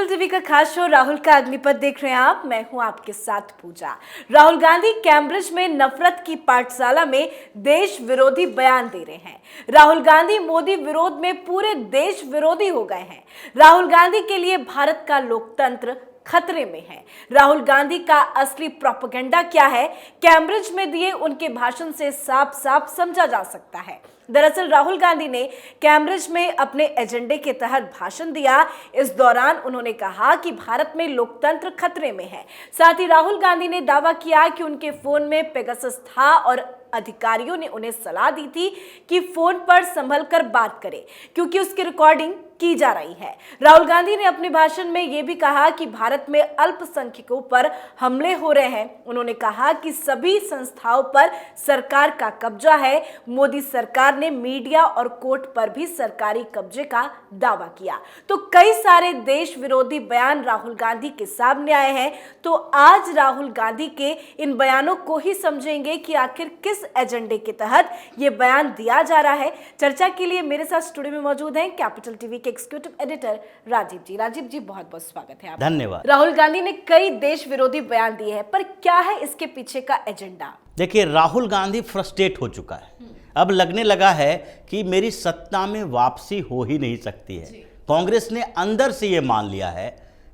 TV का खास show Rahul का अग्निपथ देख रहे हैं आप। मैं हूं आपके साथ पूजा। राहुल गांधी कैम्ब्रिज में नफरत की पाठशाला में देश विरोधी बयान दे रहे हैं। राहुल गांधी मोदी विरोध में पूरे देश विरोधी हो गए हैं। राहुल गांधी के लिए भारत का लोकतंत्र खतरे में है। राहुल गांधी का असली प्रोपेगेंडा क्या है, कैम्ब्रिज में दिए उनके भाषण से साफ साफ समझा जा सकता है। दरअसल राहुल गांधी ने कैम्ब्रिज में अपने एजेंडे के तहत भाषण दिया। इस दौरान उन्होंने कहा कि भारत में लोकतंत्र खतरे में है। साथ ही राहुल गांधी ने दावा किया कि उनके फोन में पेगासस था और अधिकारियों ने उन्हें सलाह दी थी कि फोन पर संभल कर बात करें क्योंकि उसकी रिकॉर्डिंग की जा रही है। राहुल गांधी ने अपने भाषण में यह भी कहा कि भारत में अल्पसंख्यकों पर हमले हो रहे हैं। उन्होंने कहा कि सभी संस्थाओं पर सरकार का कब्जा है। मोदी सरकार ने मीडिया और कोर्ट पर भी सरकारी कब्जे का दावा किया। तो कई सारे देश विरोधी बयान राहुल गांधी के सामने आए हैं। तो आज राहुल गांधी के इन बयानों को ही समझेंगे कि आखिर किस एजेंडे के तहत ये बयान दिया जा रहा है। चर्चा के लिए मेरे साथ स्टूडियो में मौजूद हैं कैपिटल टीवी के एग्जीक्यूटिव एडिटर राजीव जी। राजीव जी, बहुत बहुत स्वागत है आपका। धन्यवाद। राहुल गांधी ने कई देश विरोधी बयान दिए हैं, पर क्या है इसके पीछे का एजेंडा? देखिए, राहुल गांधी फ्रस्ट्रेट हो चुका है। अब लगने लगा है कि मेरी सत्ता में वापसी हो ही नहीं सकती है। कांग्रेस ने अंदर से ये मान लिया है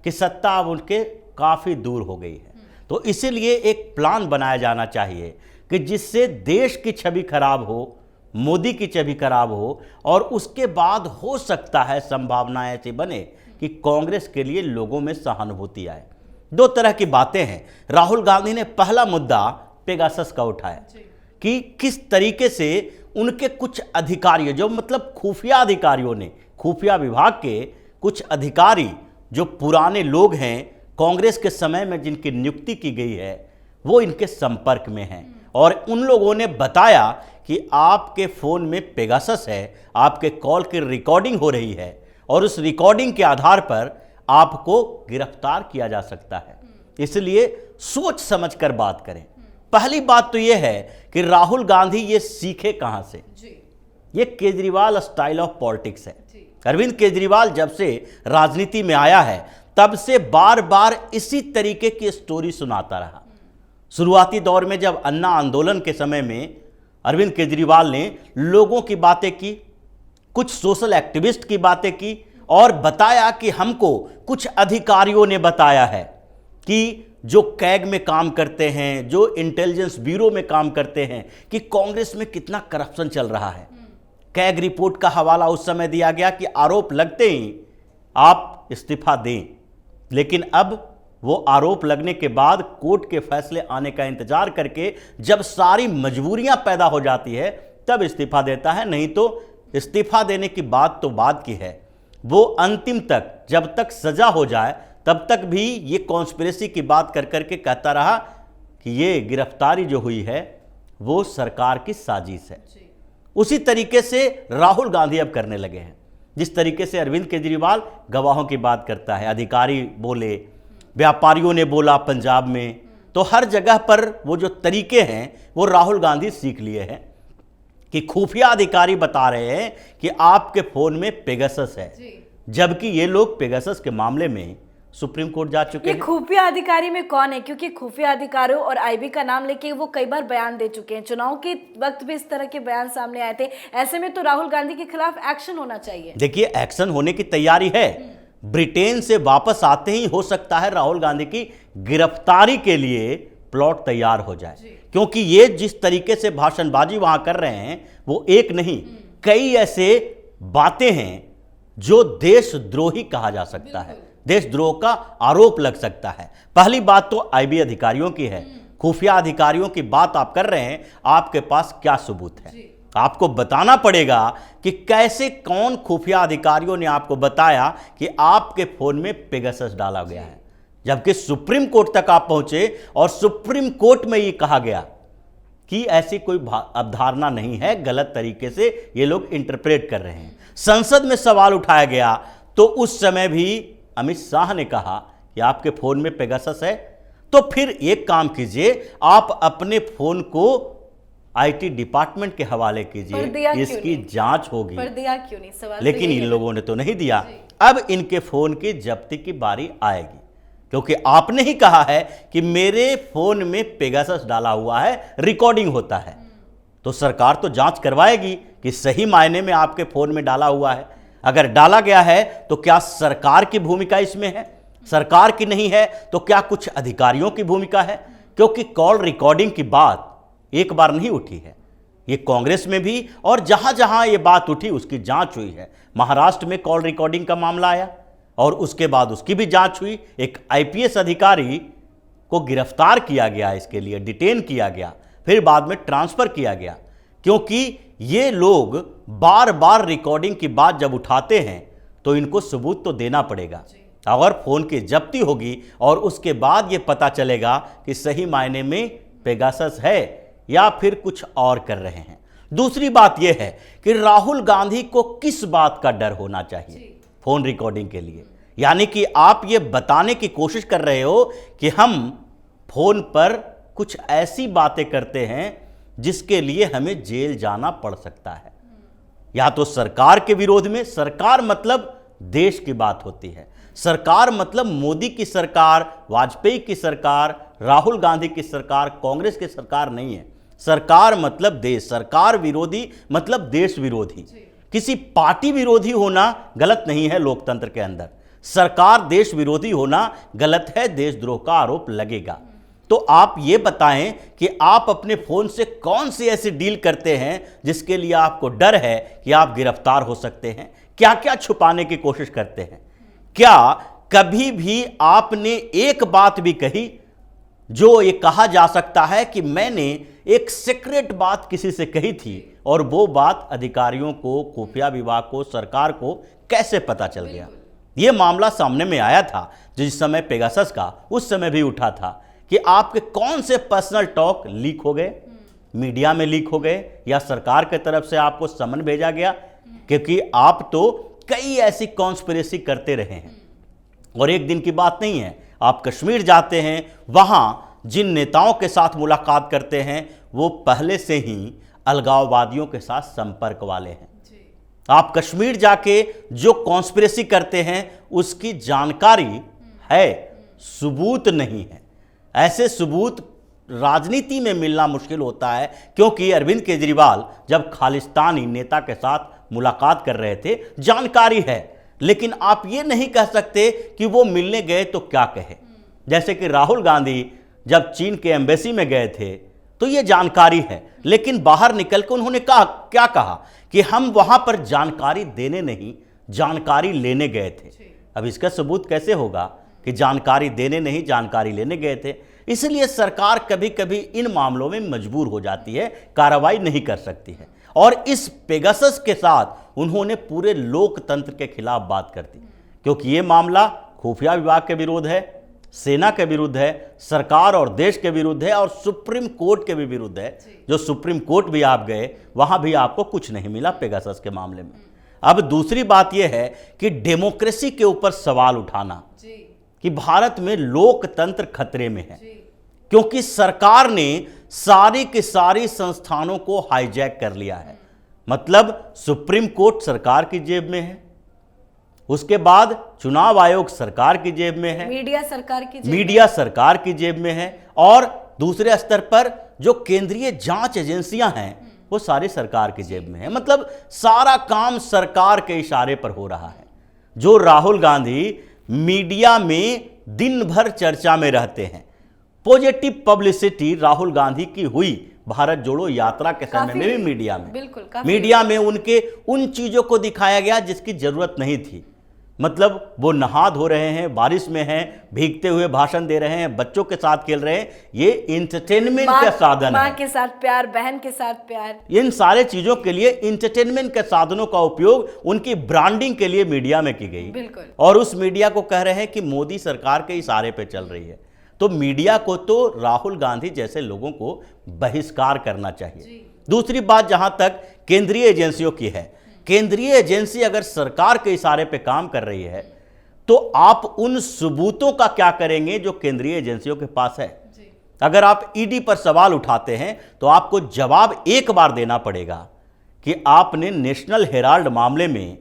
कि सत्ता अब उनके काफी दूर हो गई है। तो इसीलिए एक प्लान बनाया जाना चाहिए कि जिससे देश की छवि खराब हो, मोदी की छवि खराब हो, और उसके बाद हो सकता है संभावना ऐसी बने कि कांग्रेस के लिए लोगों में सहानुभूति आए। दो तरह की बातें हैं। राहुल गांधी ने पहला मुद्दा पेगासस का उठाया कि किस तरीके से उनके कुछ अधिकारी, जो मतलब खुफिया अधिकारियों ने, खुफिया विभाग के कुछ अधिकारी जो पुराने लोग हैं कांग्रेस के समय में जिनकी नियुक्ति की गई है, वो इनके संपर्क में हैं और उन लोगों ने बताया कि आपके फ़ोन में पेगासस है, आपके कॉल की रिकॉर्डिंग हो रही है और उस रिकॉर्डिंग के आधार पर आपको गिरफ्तार किया जा सकता है। इसलिए सोच समझकर बात करें। पहली बात तो यह है कि राहुल गांधी ये सीखे कहां से? ये केजरीवाल स्टाइल ऑफ पॉलिटिक्स है। अरविंद केजरीवाल जब से राजनीति में आया है तब से बार बार इसी तरीके की स्टोरी सुनाता रहा। शुरुआती दौर में जब अन्ना आंदोलन के समय में अरविंद केजरीवाल ने लोगों की बातें की, कुछ सोशल एक्टिविस्ट की बातें की और बताया कि हमको कुछ अधिकारियों ने बताया है कि जो कैग में काम करते हैं, जो इंटेलिजेंस ब्यूरो में काम करते हैं, कि कांग्रेस में कितना करप्शन चल रहा है। कैग रिपोर्ट का हवाला उस समय दिया गया कि आरोप लगते ही आप इस्तीफा दें, लेकिन अब वो आरोप लगने के बाद कोर्ट के फैसले आने का इंतजार करके जब सारी मजबूरियां पैदा हो जाती है तब इस्तीफा देता है। नहीं तो इस्तीफा देने की बात तो बाद की है। वो अंतिम तक, जब तक सजा हो जाए तब तक भी ये कॉन्स्पिरेसी की बात कर करके कहता रहा कि ये गिरफ्तारी जो हुई है वो सरकार की साजिश है। उसी तरीके से राहुल गांधी अब करने लगे हैं। जिस तरीके से अरविंद केजरीवाल गवाहों की बात करता है, अधिकारी बोले, व्यापारियों ने बोला पंजाब में, तो हर जगह पर वो जो तरीके हैं वो राहुल गांधी सीख लिए हैं कि खुफिया अधिकारी बता रहे हैं कि आपके फोन में पेगासस है, जबकि ये लोग पेगासस के मामले में सुप्रीम कोर्ट जा चुके हैं। खुफिया अधिकारी में कौन है? क्योंकि खुफिया अधिकारियों और आईबी का नाम लेके वो कई बार बयान दे चुके हैं। चुनाव के वक्त भी इस तरह के बयान सामने आए थे। ऐसे में तो राहुल गांधी के खिलाफ एक्शन होना चाहिए। देखिए, एक्शन होने की तैयारी है। ब्रिटेन से वापस आते ही हो सकता है राहुल गांधी की गिरफ्तारी के लिए प्लॉट तैयार हो जाए, क्योंकि ये जिस तरीके से भाषणबाजी वहां कर रहे हैं वो एक नहीं, कई ऐसे बातें हैं जो देशद्रोही कहा जा सकता है, देशद्रोह का आरोप लग सकता है। पहली बात तो आईबी अधिकारियों की है। खुफिया अधिकारियों की बात आप कर रहे हैं, आपके पास क्या सबूत है? आपको बताना पड़ेगा कि कैसे, कौन खुफिया अधिकारियों ने आपको बताया कि आपके फोन में पेगासस डाला गया है, जबकि सुप्रीम कोर्ट तक आप पहुंचे और सुप्रीम कोर्ट में ये कहा गया कि ऐसी कोई अवधारणा नहीं है, गलत तरीके से ये लोग इंटरप्रेट कर रहे हैं। संसद में सवाल उठाया गया तो उस समय भी अमित शाह ने कहा कि आपके फोन में पेगासस है। तो फिर एक काम कीजिए, आप अपने फोन को आईटी डिपार्टमेंट के हवाले पर कीजिए, दिया क्यों इसकी नहीं? जांच होगी। पर दिया क्यों नहीं, सवाल तो लेकिन यही इन है। लोगों ने तो नहीं दिया। अब इनके फोन की जब्ती की बारी आएगी, क्योंकि आपने ही कहा है कि मेरे फोन में पेगासस डाला हुआ है, रिकॉर्डिंग होता है, तो सरकार तो जांच करवाएगी कि सही मायने में आपके फोन में डाला हुआ है। अगर डाला गया है तो क्या सरकार की भूमिका इसमें है? सरकार की नहीं है तो क्या कुछ अधिकारियों की भूमिका है? क्योंकि कॉल रिकॉर्डिंग की बात एक बार नहीं उठी है, ये कांग्रेस में भी और जहां जहां ये बात उठी उसकी जांच हुई है। महाराष्ट्र में कॉल रिकॉर्डिंग का मामला आया और उसके बाद उसकी भी जांच हुई। एक आईपीएस अधिकारी को गिरफ्तार किया गया, इसके लिए डिटेन किया गया, फिर बाद में ट्रांसफर किया गया, क्योंकि ये लोग बार बार रिकॉर्डिंग की बात जब उठाते हैं तो इनको सबूत तो देना पड़ेगा। अगर फोन की जब्ती होगी और उसके बाद ये पता चलेगा कि सही मायने में पेगासस है या फिर कुछ और कर रहे हैं। दूसरी बात यह है कि राहुल गांधी को किस बात का डर होना चाहिए फोन रिकॉर्डिंग के लिए? यानी कि आप ये बताने की कोशिश कर रहे हो कि हम फोन पर कुछ ऐसी बातें करते हैं जिसके लिए हमें जेल जाना पड़ सकता है, या तो सरकार के विरोध में। सरकार मतलब देश की बात होती है, सरकार मतलब मोदी की सरकार, वाजपेयी की सरकार, राहुल गांधी की सरकार, कांग्रेस की सरकार नहीं है। सरकार मतलब देश, सरकार विरोधी मतलब देश विरोधी। किसी पार्टी विरोधी होना गलत नहीं है लोकतंत्र के अंदर, सरकार देश विरोधी होना गलत है, देशद्रोह का आरोप लगेगा। तो आप ये बताएं कि आप अपने फोन से कौन सी ऐसी डील करते हैं जिसके लिए आपको डर है कि आप गिरफ्तार हो सकते हैं? क्या क्या छुपाने की कोशिश करते हैं? क्या कभी भी आपने एक बात भी कही जो ये कहा जा सकता है कि मैंने एक सीक्रेट बात किसी से कही थी और वो बात अधिकारियों को, खुफिया विभाग को, सरकार को कैसे पता चल गया? ये मामला सामने में आया था जिस समय पेगासस का, उस समय भी उठा था कि आपके कौन से पर्सनल टॉक लीक हो गए, मीडिया में लीक हो गए, या सरकार की तरफ से आपको समन भेजा गया, क्योंकि आप तो कई ऐसी कॉन्स्पिरेसी करते रहे हैं। और एक दिन की बात नहीं है, आप कश्मीर जाते हैं, वहां जिन नेताओं के साथ मुलाकात करते हैं वो पहले से ही अलगाववादियों के साथ संपर्क वाले हैं। आप कश्मीर जाके जो कॉन्स्पिरेसी करते हैं उसकी जानकारी है, सबूत नहीं है। ऐसे सबूत राजनीति में मिलना मुश्किल होता है, क्योंकि अरविंद केजरीवाल जब खालिस्तानी नेता के साथ मुलाकात कर रहे थे, जानकारी है, लेकिन आप ये नहीं कह सकते कि वो मिलने गए तो क्या कहे। जैसे कि राहुल गांधी जब चीन के एम्बेसी में गए थे तो ये जानकारी है, लेकिन बाहर निकल कर उन्होंने क्या कहा कि हम वहां पर जानकारी देने नहीं, जानकारी लेने गए थे। अब इसका सबूत कैसे होगा कि जानकारी देने नहीं, जानकारी लेने गए थे? इसलिए सरकार कभी कभी इन मामलों में मजबूर हो जाती है, कार्रवाई नहीं कर सकती है। और इस पेगासस के साथ उन्होंने पूरे लोकतंत्र के खिलाफ बात कर दी, क्योंकि ये मामला खुफिया विभाग के विरुद्ध है, सेना के विरुद्ध है, सरकार और देश के विरुद्ध है, और सुप्रीम कोर्ट के भी विरुद्ध है। जो सुप्रीम कोर्ट भी आप गए, वहां भी आपको कुछ नहीं मिला पेगासस के मामले में। अब दूसरी बात यह है कि डेमोक्रेसी के ऊपर सवाल उठाना कि भारत में लोकतंत्र खतरे में है, क्योंकि सरकार ने सारी की सारी संस्थानों को हाईजैक कर लिया है। मतलब सुप्रीम कोर्ट सरकार की जेब में है, उसके बाद चुनाव आयोग सरकार की जेब में है, मीडिया सरकार की जेब मीडिया सरकार की जेब में है, और दूसरे स्तर पर जो केंद्रीय जांच एजेंसियां हैं वो सारी सरकार की जेब में है। मतलब सारा काम सरकार के इशारे पर हो रहा है। जो राहुल गांधी मीडिया में दिन भर चर्चा में रहते हैं, पॉजिटिव पब्लिसिटी राहुल गांधी की हुई भारत जोड़ो यात्रा के समय में भी मीडिया में, बिल्कुल मीडिया में उनके उन चीजों को दिखाया गया जिसकी जरूरत नहीं थी। मतलब वो नहा धो रहे हैं, बारिश में हैं, भीगते हुए भाषण दे रहे हैं, बच्चों के साथ खेल रहे हैं, ये इंटरटेनमेंट का साधन है। माँ के साथ प्यार, बहन के साथ प्यार, इन सारे चीजों के लिए इंटरटेनमेंट के साधनों का उपयोग उनकी ब्रांडिंग के लिए मीडिया में की गई। बिल्कुल। और उस मीडिया को कह रहे हैं कि मोदी सरकार के इशारे पे चल रही है। तो मीडिया को तो राहुल गांधी जैसे लोगों को बहिष्कार करना चाहिए। दूसरी बात जहां तक केंद्रीय एजेंसियों की है, केंद्रीय एजेंसी अगर सरकार के इशारे पे काम कर रही है तो आप उन सबूतों का क्या करेंगे जो केंद्रीय एजेंसियों के पास है? अगर आप ईडी पर सवाल उठाते हैं तो आपको जवाब एक बार देना पड़ेगा कि आपने नेशनल हेराल्ड मामले में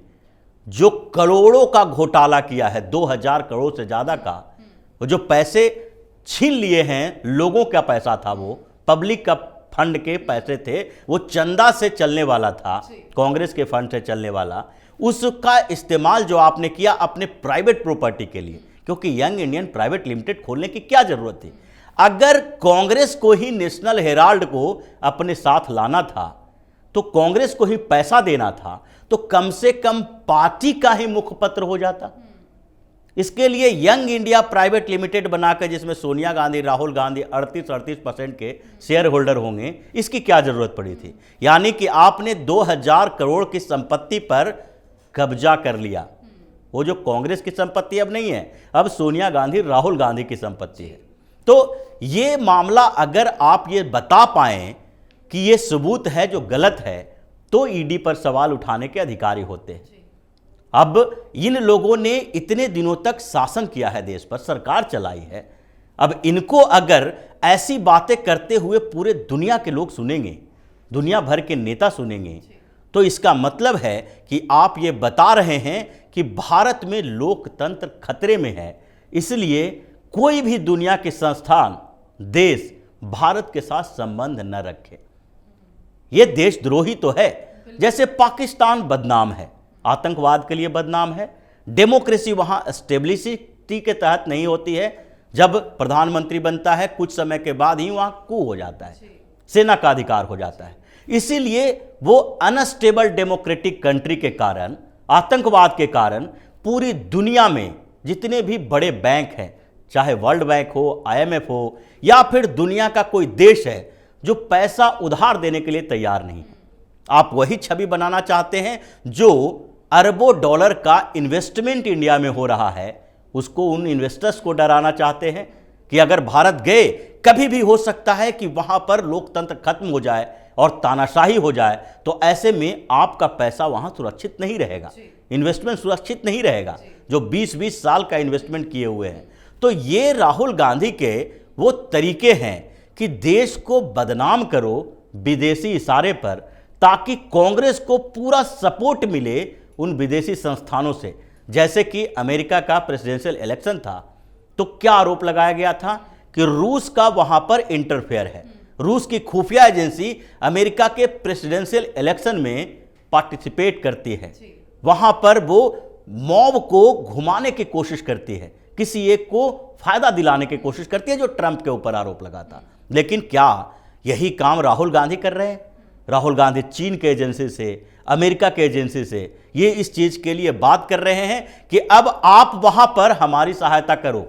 जो करोड़ों का घोटाला किया है, 2000 करोड़ से ज्यादा का, वो जो पैसे छीन लिए हैं, लोगों का पैसा था, वो पब्लिक का फंड के पैसे थे, वो चंदा से चलने वाला था, कांग्रेस के फंड से चलने वाला, उसका इस्तेमाल जो आपने किया अपने प्राइवेट प्रॉपर्टी के लिए, क्योंकि यंग इंडियन प्राइवेट लिमिटेड खोलने की क्या जरूरत थी? अगर कांग्रेस को ही नेशनल हेराल्ड को अपने साथ लाना था, तो कांग्रेस को ही पैसा देना था, तो कम से कम पार्टी का ही मुखपत्र हो जाता। इसके लिए यंग इंडिया प्राइवेट लिमिटेड बनाकर, जिसमें सोनिया गांधी, राहुल गांधी 38% के शेयर होल्डर होंगे, इसकी क्या जरूरत पड़ी थी? यानी कि आपने 2000 करोड़ की संपत्ति पर कब्जा कर लिया। वो जो कांग्रेस की संपत्ति अब नहीं है, अब सोनिया गांधी, राहुल गांधी की संपत्ति है। तो ये मामला अगर आप ये बता पाएं कि ये सबूत है जो गलत है, तो ईडी पर सवाल उठाने के अधिकारी होते हैं। अब इन लोगों ने इतने दिनों तक शासन किया है, देश पर सरकार चलाई है, अब इनको अगर ऐसी बातें करते हुए पूरे दुनिया के लोग सुनेंगे, दुनिया भर के नेता सुनेंगे, तो इसका मतलब है कि आप ये बता रहे हैं कि भारत में लोकतंत्र खतरे में है, इसलिए कोई भी दुनिया के संस्थान, देश भारत के साथ संबंध न रखे। ये देशद्रोही तो है। जैसे पाकिस्तान बदनाम है, आतंकवाद के लिए बदनाम है, डेमोक्रेसी वहां स्टेबिलिटी के तहत नहीं होती है, जब प्रधानमंत्री बनता है कुछ समय के बाद ही वहां कू हो जाता है, सेना का अधिकार हो जाता है। इसीलिए वो अनस्टेबल डेमोक्रेटिक कंट्री के कारण, आतंकवाद के कारण पूरी दुनिया में जितने भी बड़े बैंक हैं, चाहे वर्ल्ड बैंक हो, IMF हो, या फिर दुनिया का कोई देश है जो पैसा उधार देने के लिए तैयार नहीं है। आप वही छवि बनाना चाहते हैं जो अरबों डॉलर का इन्वेस्टमेंट इंडिया में हो रहा है, उसको उन इन्वेस्टर्स को डराना चाहते हैं कि अगर भारत गए, कभी भी हो सकता है कि वहां पर लोकतंत्र खत्म हो जाए और तानाशाही हो जाए, तो ऐसे में आपका पैसा वहां सुरक्षित नहीं रहेगा, इन्वेस्टमेंट सुरक्षित नहीं रहेगा, जो 20-20 साल का इन्वेस्टमेंट किए हुए हैं। तो ये राहुल गांधी के वो तरीके हैं कि देश को बदनाम करो विदेशी इशारे पर, ताकि कांग्रेस को पूरा सपोर्ट मिले उन विदेशी संस्थानों से। जैसे कि अमेरिका का प्रेसिडेंशियल इलेक्शन था, तो क्या आरोप लगाया गया था कि रूस का वहां पर इंटरफेयर है, रूस की खुफिया एजेंसी अमेरिका के प्रेसिडेंशियल इलेक्शन में पार्टिसिपेट करती है, वहां पर वो मॉब को घुमाने की कोशिश करती है, किसी एक को फायदा दिलाने की कोशिश करती है, जो ट्रंप के ऊपर आरोप लगा था। लेकिन क्या यही काम राहुल गांधी कर रहे हैं? राहुल गांधी चीन के एजेंसी से, अमेरिका के एजेंसी से ये इस चीज के लिए बात कर रहे हैं कि अब आप वहां पर हमारी सहायता करो।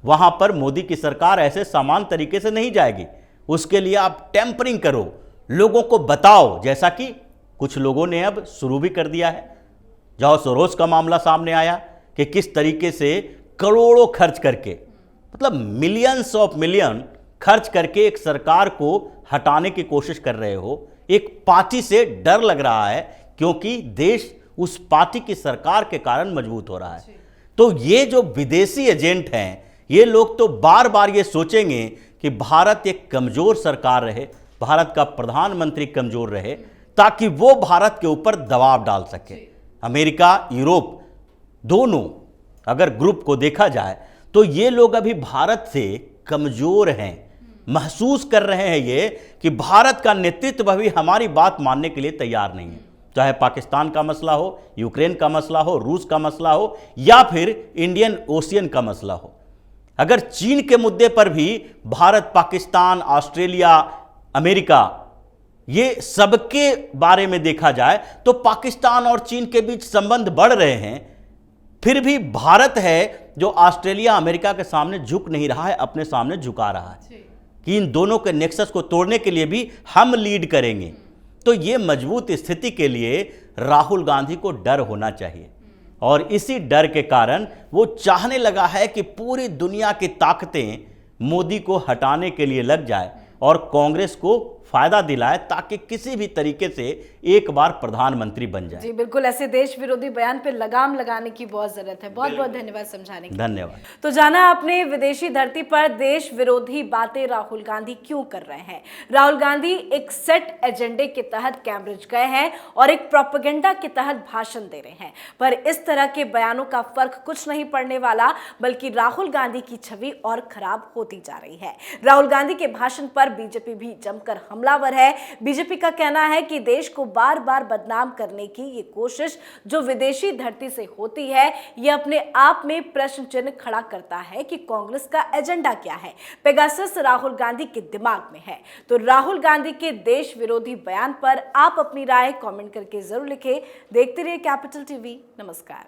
वहां पर मोदी की सरकार ऐसे समान तरीके से नहीं जाएगी, उसके लिए आप टेम्परिंग करो, लोगों को बताओ, जैसा कि कुछ लोगों ने अब शुरू भी कर दिया है। जॉर्ज सोरोस का मामला सामने आया कि किस तरीके से करोड़ों खर्च करके, मतलब मिलियंस ऑफ मिलियन खर्च करके एक सरकार को हटाने की कोशिश कर रहे हो। एक पार्टी से डर लग रहा है क्योंकि देश उस पार्टी की सरकार के कारण मजबूत हो रहा है। तो ये जो विदेशी एजेंट हैं, ये लोग तो बार बार ये सोचेंगे कि भारत एक कमजोर सरकार रहे, भारत का प्रधानमंत्री कमजोर रहे, ताकि वो भारत के ऊपर दबाव डाल सके। अमेरिका, यूरोप दोनों अगर ग्रुप को देखा जाए तो ये लोग अभी भारत से कमजोर हैं, महसूस कर रहे हैं ये कि भारत का नेतृत्व अभी हमारी बात मानने के लिए तैयार नहीं है। चाहे पाकिस्तान का मसला हो, यूक्रेन का मसला हो, रूस का मसला हो, या फिर इंडियन ओशियन का मसला हो। अगर चीन के मुद्दे पर भी भारत, पाकिस्तान, ऑस्ट्रेलिया, अमेरिका, ये सबके बारे में देखा जाए तो पाकिस्तान और चीन के बीच संबंध बढ़ रहे हैं, फिर भी भारत है जो ऑस्ट्रेलिया, अमेरिका के सामने झुक नहीं रहा है, अपने सामने झुका रहा है कि इन दोनों के नेक्सस को तोड़ने के लिए भी हम लीड करेंगे। तो ये मजबूत स्थिति के लिए राहुल गांधी को डर होना चाहिए, और इसी डर के कारण वो चाहने लगा है कि पूरी दुनिया की ताकतें मोदी को हटाने के लिए लग जाए, और कांग्रेस को फायदा दिलाए ताकि किसी भी तरीके से एक बार प्रधानमंत्री बन जाए। जी बिल्कुल, ऐसे देश विरोधी बयान पे लगाम लगाने की बहुत जरूरत है। बहुत बहुत धन्यवाद समझाने के लिए। धन्यवाद। तो जाना आपने विदेशी धरती पर देश विरोधी बातें राहुल गांधी क्यों कर रहे हैं। राहुल गांधी एक सेट एजेंडे के तहत कैम्ब्रिज गए हैं और एक प्रोपेगेंडा के तहत भाषण दे रहे हैं, पर इस तरह के बयानों का फर्क कुछ नहीं पड़ने वाला, बल्कि राहुल गांधी की छवि और खराब होती जा रही है। राहुल गांधी के भाषण पर बीजेपी भी जमकर हमलावर है। बीजेपी का कहना है कि देश को बार बार बदनाम करने की ये कोशिश जो विदेशी धरती से होती है, ये अपने आप में प्रश्न चिन्ह खड़ा करता है कि कांग्रेस का एजेंडा क्या है। पेगासस राहुल गांधी के दिमाग में है। तो राहुल गांधी के देश विरोधी बयान पर आप अपनी राय कमेंट करके जरूर लिखें। देखते रहिए कैपिटल टीवी। नमस्कार।